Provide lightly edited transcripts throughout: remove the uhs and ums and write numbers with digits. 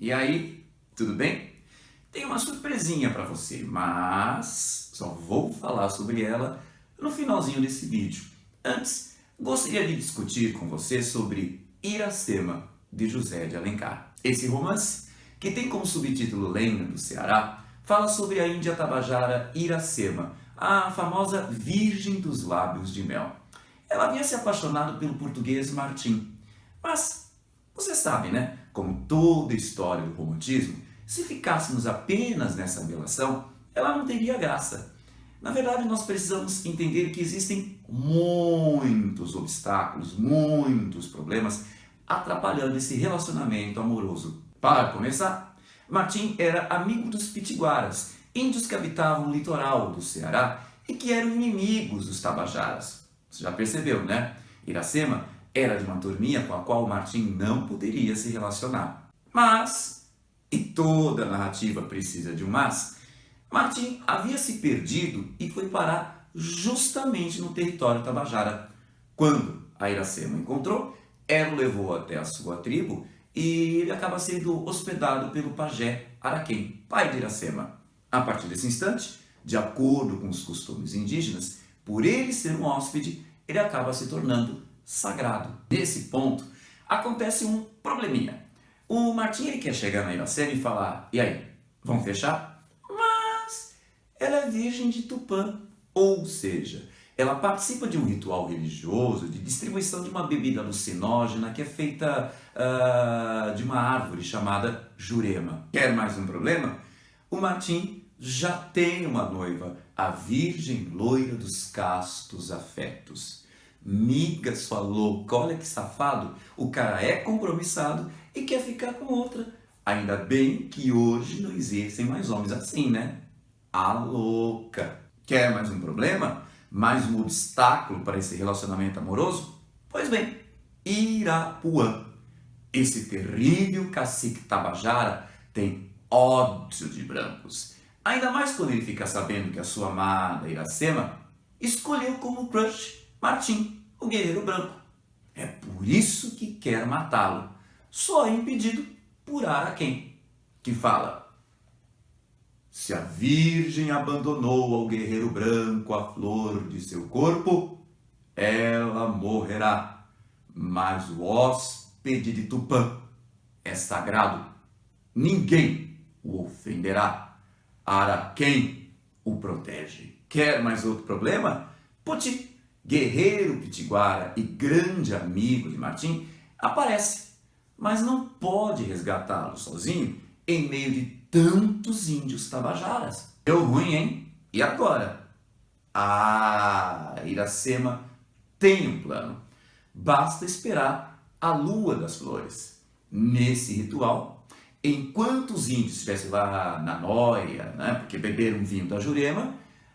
E aí, tudo bem? Tem uma surpresinha para você, mas só vou falar sobre ela no finalzinho desse vídeo. Antes, gostaria de discutir com você sobre Iracema, de José de Alencar. Esse romance, que tem como subtítulo Lenda do Ceará, fala sobre a índia tabajara Iracema, a famosa Virgem dos Lábios de Mel. Ela havia se apaixonado pelo português Martim, mas você sabe, né? Como toda história do romantismo, se ficássemos apenas nessa relação, ela não teria graça. Na verdade, nós precisamos entender que existem muitos obstáculos, muitos problemas atrapalhando esse relacionamento amoroso. Para começar, Martim era amigo dos pitiguaras, índios que habitavam o litoral do Ceará e que eram inimigos dos tabajaras. Você já percebeu, né? Iracema era de uma turminha com a qual Martim não poderia se relacionar. Mas, e toda narrativa precisa de um mas, Martim havia se perdido e foi parar justamente no território tabajara. Quando a Iracema encontrou, ela o levou até a sua tribo e ele acaba sendo hospedado pelo pajé Araquém, pai de Iracema. A partir desse instante, de acordo com os costumes indígenas, por ele ser um hóspede, ele acaba se tornando sagrado. Nesse ponto, acontece um probleminha. O Martim ele quer chegar na Iracema e falar, e aí, vamos fechar? Mas ela é virgem de Tupã, ou seja, ela participa de um ritual religioso de distribuição de uma bebida alucinógena que é feita de uma árvore chamada jurema. Quer mais um problema? O Martim já tem uma noiva, a Virgem Loira dos Castos Afetos. Miga, sua louca, olha que safado, o cara é compromissado e quer ficar com outra. Ainda bem que hoje não existem mais homens assim, né? A louca. Quer mais um problema? Mais um obstáculo para esse relacionamento amoroso? Pois bem, Irapuã. Esse terrível cacique tabajara tem ódio de brancos. Ainda mais quando ele fica sabendo que a sua amada Iracema escolheu como crush Martim, o guerreiro branco. É por isso que quer matá-lo, só é impedido por Araquém, que fala: se a virgem abandonou ao guerreiro branco a flor de seu corpo, ela morrerá, mas o hóspede de Tupã é sagrado, ninguém o ofenderá. Araquém o protege. Quer mais outro problema? Poti, guerreiro pitiguara e grande amigo de Martim, aparece, mas não pode resgatá-lo sozinho em meio de tantos índios tabajaras. Deu ruim, hein? E agora? Iracema tem um plano. Basta esperar a lua das flores. Nesse ritual, enquanto os índios estivessem lá na noia, né, porque beberam vinho da Jurema,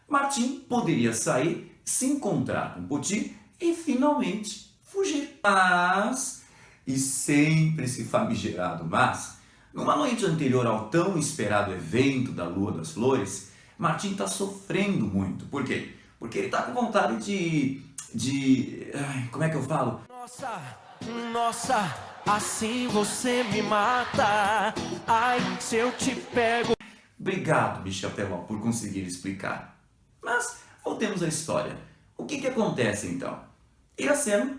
Martim poderia sair, se encontrar com Poti e finalmente fugir. Mas, e sempre esse famigerado mas, numa noite anterior ao tão esperado evento da Lua das Flores, Martim está sofrendo muito. Por quê? Porque ele está com vontade como é que eu falo? Nossa, assim você me mata. Ai, se eu te pego. Obrigado, Michel Teló, por conseguir explicar. Mas voltemos à história. O que acontece então? Iracema,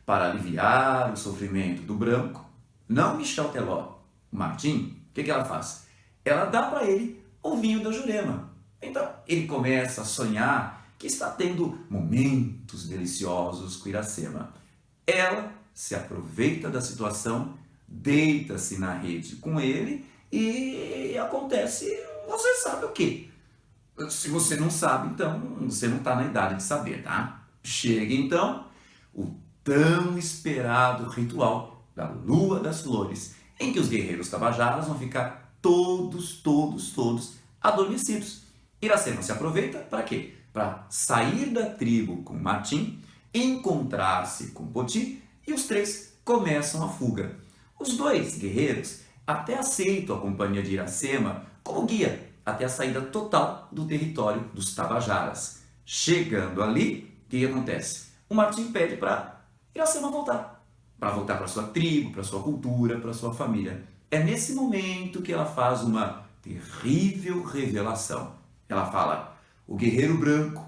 para aliviar o sofrimento do branco, não Michel Teló, Martim, o que ela faz? Ela dá para ele o vinho da Jurema. Então ele começa a sonhar que está tendo momentos deliciosos com Iracema. Ela se aproveita da situação, deita-se na rede com ele e acontece, você sabe o quê? Se você não sabe, então você não está na idade de saber, tá? Chega então o tão esperado ritual da Lua das Flores, em que os guerreiros tabajaras vão ficar todos adormecidos. Iracema se aproveita para quê? Para sair da tribo com Martim, encontrar-se com Poti e os três começam a fuga. Os dois guerreiros até aceitam a companhia de Iracema como guia até a saída total do território dos tabajaras. Chegando ali, o que acontece? O Martim pede para Iracema voltar. Para voltar para sua tribo, para sua cultura, para sua família. É nesse momento que ela faz uma terrível revelação. Ela fala: o guerreiro branco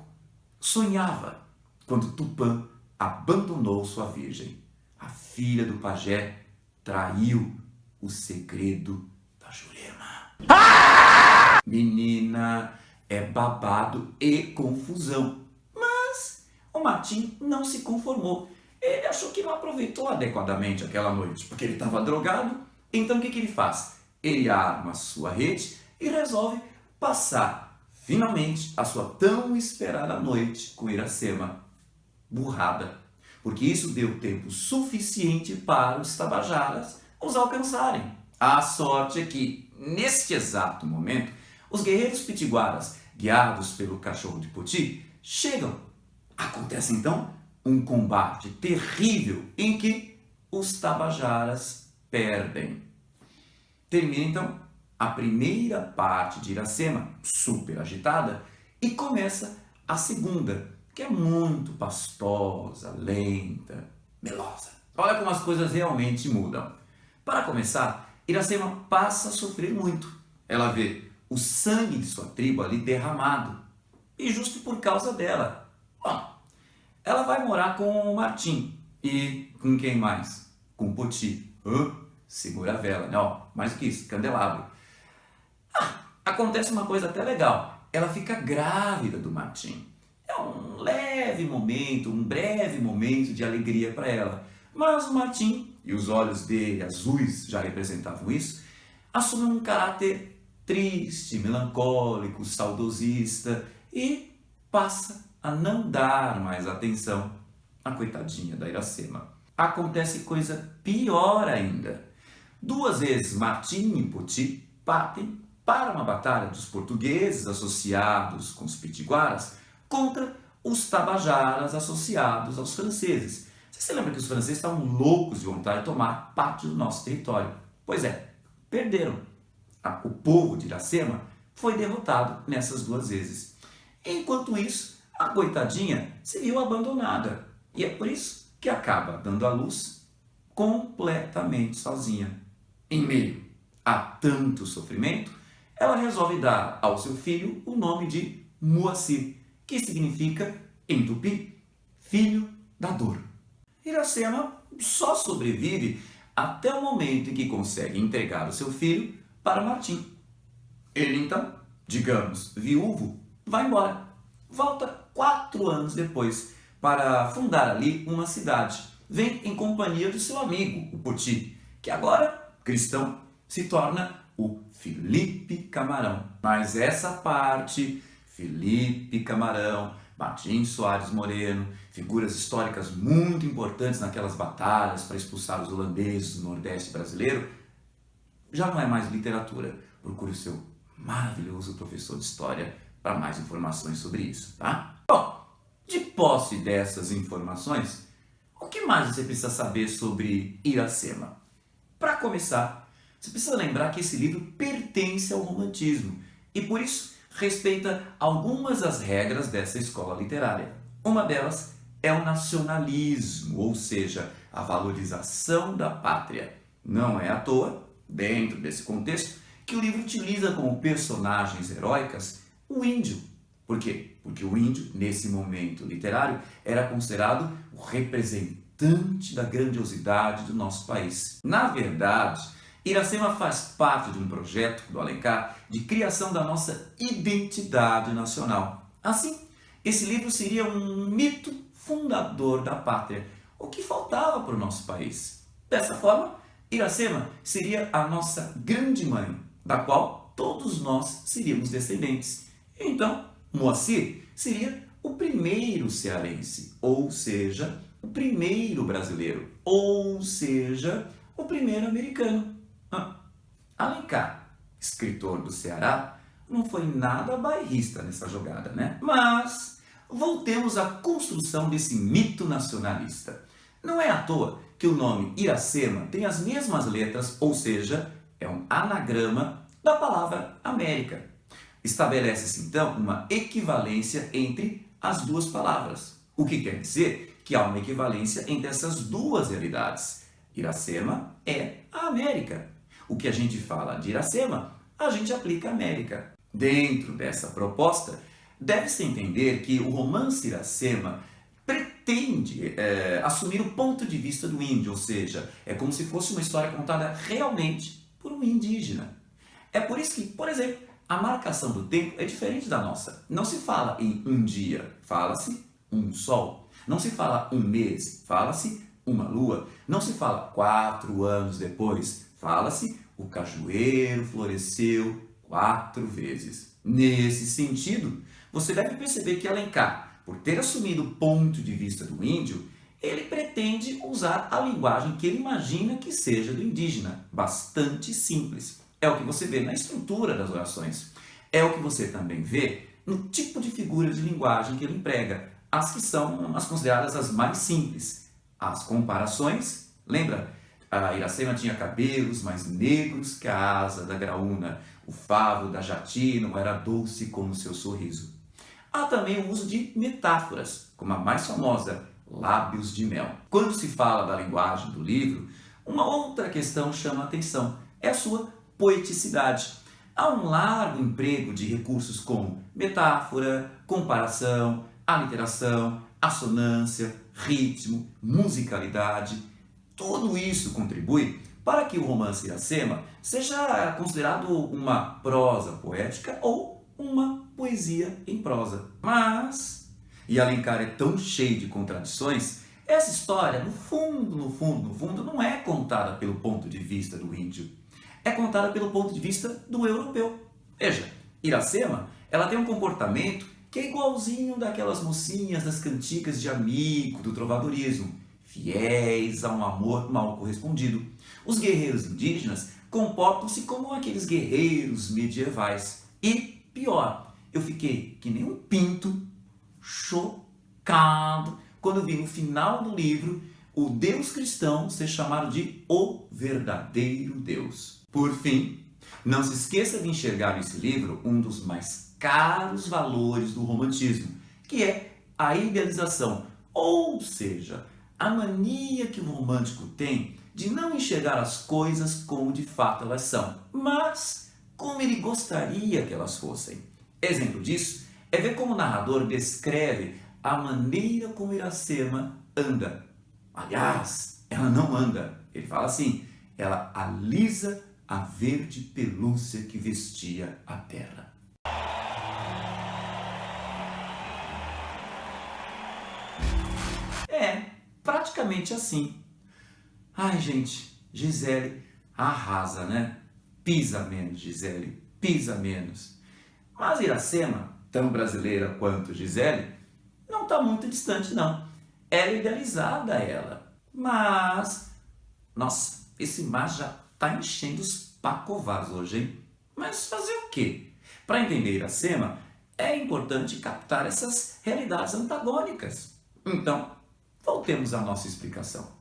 sonhava quando Tupã abandonou sua virgem. A filha do pajé traiu o segredo da Jurema. Menina, é babado e confusão. Mas o Martim não se conformou. Ele achou que não aproveitou adequadamente aquela noite, porque ele estava drogado. Então o que ele faz? Ele arma sua rede e resolve passar finalmente a sua tão esperada noite com Iracema. Burrada, porque isso deu tempo suficiente para os tabajaras os alcançarem. A sorte é que, neste exato momento, os guerreiros pitiguaras, guiados pelo cachorro de Poti, chegam. Acontece então um combate terrível em que os tabajaras perdem. Termina então a primeira parte de Iracema, super agitada, e começa a segunda, que é muito pastosa, lenta, melosa. Olha como as coisas realmente mudam. Para começar, Iracema passa a sofrer muito. Ela vê o sangue de sua tribo ali derramado. E justo por causa dela. Bom, ela vai morar com o Martim. E com quem mais? Com o Poti. Segura a vela, né? Mais do que isso, candelabro. Acontece uma coisa até legal. Ela fica grávida do Martim. É um leve momento, um breve momento de alegria para ela. Mas o Martim, e os olhos dele azuis já representavam isso, assumem um caráter triste, melancólico, saudosista e passa a não dar mais atenção à coitadinha da Iracema. Acontece coisa pior ainda. 2 vezes Martim e Poti partem para uma batalha dos portugueses associados com os pitiguaras contra os tabajaras associados aos franceses. Você se lembra que os franceses estavam loucos de vontade de tomar parte do nosso território? Pois é, perderam. O povo de Iracema foi derrotado nessas 2 vezes. Enquanto isso, a coitadinha se viu abandonada. E é por isso que acaba dando à luz completamente sozinha. Em meio a tanto sofrimento, ela resolve dar ao seu filho o nome de Moacir, que significa, em tupi, filho da dor. Iracema só sobrevive até o momento em que consegue entregar o seu filho para Martim. Ele então, digamos, viúvo, vai embora. Volta 4 anos depois para fundar ali uma cidade. Vem em companhia do seu amigo, o Poti, que agora, cristão, se torna o Felipe Camarão. Mas essa parte, Felipe Camarão, Martim Soares Moreno, figuras históricas muito importantes naquelas batalhas para expulsar os holandeses do Nordeste brasileiro, já não é mais literatura. Procure o seu maravilhoso professor de história para mais informações sobre isso, tá? Bom, de posse dessas informações, o que mais você precisa saber sobre Iracema? Para começar, você precisa lembrar que esse livro pertence ao romantismo e, por isso, respeita algumas das regras dessa escola literária. Uma delas é o nacionalismo, ou seja, a valorização da pátria. Não é à toa, dentro desse contexto, que o livro utiliza como personagens heróicas o índio. Por quê? Porque o índio, nesse momento literário, era considerado o representante da grandiosidade do nosso país. Na verdade, Iracema faz parte de um projeto do Alencar de criação da nossa identidade nacional. Assim, esse livro seria um mito fundador da pátria, o que faltava para o nosso país. Dessa forma, Iracema seria a nossa grande mãe, da qual todos nós seríamos descendentes. Então, Moacir seria o primeiro cearense, ou seja, o primeiro brasileiro, ou seja, o primeiro americano. Alencar, escritor do Ceará, não foi nada bairrista nessa jogada, né? Mas voltemos à construção desse mito nacionalista. Não é à toa que o nome Iracema tem as mesmas letras, ou seja, é um anagrama da palavra América. Estabelece-se então uma equivalência entre as 2 palavras, o que quer dizer que há uma equivalência entre essas 2 realidades. Iracema é a América. o que a gente fala de Iracema, a gente aplica à América. Dentro dessa proposta, deve-se entender que o romance Iracema pretende assumir o ponto de vista do índio, ou seja, é como se fosse uma história contada realmente por um indígena. É por isso que, por exemplo, a marcação do tempo é diferente da nossa. Não se fala em um dia, fala-se um sol. Não se fala um mês, fala-se uma lua. Não se fala 4 anos depois, fala-se o cajueiro floresceu 4 vezes. Nesse sentido, você deve perceber que Alencar, por ter assumido o ponto de vista do índio, ele pretende usar a linguagem que ele imagina que seja do indígena, bastante simples. É o que você vê na estrutura das orações. É o que você também vê no tipo de figura de linguagem que ele emprega, as que são as consideradas as mais simples. As comparações, lembra? A Iracema tinha cabelos mais negros que a asa da graúna, o favo da jati não era doce como seu sorriso. Há também o uso de metáforas, como a mais famosa, lábios de mel. Quando se fala da linguagem do livro, uma outra questão chama a atenção, é a sua poeticidade. Há um largo emprego de recursos como metáfora, comparação, aliteração, assonância, ritmo, musicalidade. Tudo isso contribui para que o romance Iracema seja considerado uma prosa poética ou uma poesia em prosa. Mas, e Alencar é tão cheio de contradições, essa história, no fundo, não é contada pelo ponto de vista do índio. É contada pelo ponto de vista do europeu. Veja, Iracema, ela tem um comportamento que é igualzinho daquelas mocinhas das cantigas de amigo do trovadorismo, fiéis a um amor mal correspondido. Os guerreiros indígenas comportam-se como aqueles guerreiros medievais. E, pior, eu fiquei que nem um pinto, chocado, quando vi no final do livro o Deus cristão ser chamado de o verdadeiro Deus. Por fim, não se esqueça de enxergar nesse livro um dos mais caros valores do romantismo, que é a idealização, ou seja, a mania que o romântico tem de não enxergar as coisas como de fato elas são, mas como ele gostaria que elas fossem. Exemplo disso é ver como o narrador descreve a maneira como Iracema anda. Aliás, ela não anda. Ele fala assim, ela alisa a verde pelúcia que vestia a terra. É praticamente assim. Ai, gente, Gisele arrasa, né? Pisa menos, Gisele, pisa menos. Mas Iracema, tão brasileira quanto Gisele, não está muito distante, não. Ela é idealizada, ela. Mas, nossa, esse mar já está enchendo os pacovás hoje, hein? Mas fazer o quê? Para entender Iracema, é importante captar essas realidades antagônicas. Então, voltemos à nossa explicação.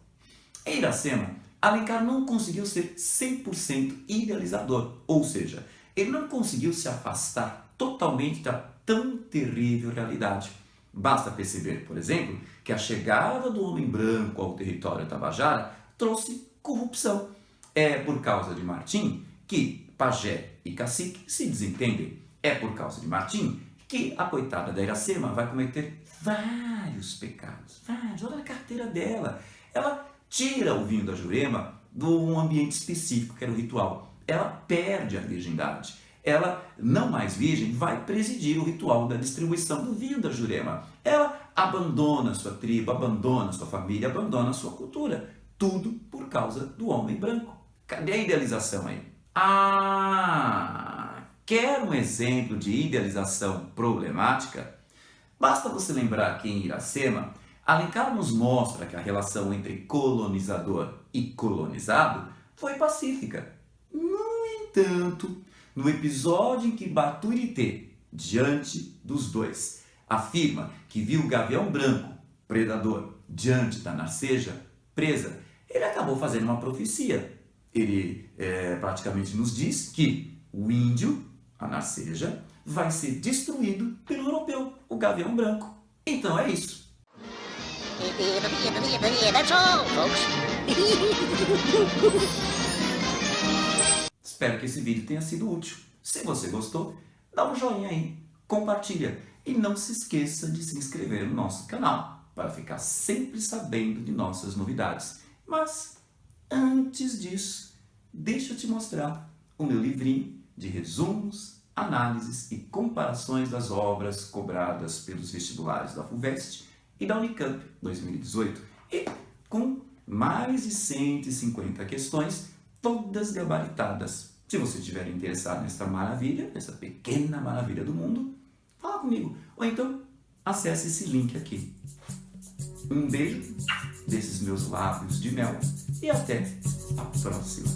Em Iracema, Alencar não conseguiu ser 100% idealizador, ou seja, ele não conseguiu se afastar totalmente da tão terrível realidade. Basta perceber, por exemplo, que a chegada do homem branco ao território tabajara trouxe corrupção. É por causa de Martim que pajé e cacique se desentendem. É por causa de Martim que a coitada da Iracema vai cometer vários pecados. Olha na carteira dela. Ela tira o vinho da Jurema de um ambiente específico, que era o ritual. Ela perde a virgindade. Ela, não mais virgem, vai presidir o ritual da distribuição do vinho da Jurema. Ela abandona sua tribo, abandona sua família, abandona sua cultura. Tudo por causa do homem branco. Cadê a idealização aí? Quer um exemplo de idealização problemática? Basta você lembrar que em Iracema, Alencar nos mostra que a relação entre colonizador e colonizado foi pacífica. No entanto, no episódio em que Baturité, diante dos dois, afirma que viu o gavião branco, predador, diante da narceja, presa, ele acabou fazendo uma profecia. Ele praticamente nos diz que o índio, a narceja, vai ser destruído pelo europeu, o gavião branco. Então é isso. That's all, folks. Espero que esse vídeo tenha sido útil. Se você gostou, dá um joinha aí, compartilha e não se esqueça de se inscrever no nosso canal para ficar sempre sabendo de nossas novidades. Mas antes disso, deixa eu te mostrar o meu livrinho de resumos, análises e comparações das obras cobradas pelos vestibulares da FUVEST e da Unicamp 2018 e com mais de 150 questões, todas gabaritadas. Se você estiver interessado nessa maravilha, nessa pequena maravilha do mundo, fala comigo. Ou então, acesse esse link aqui. Um beijo desses meus lábios de mel e até a próxima.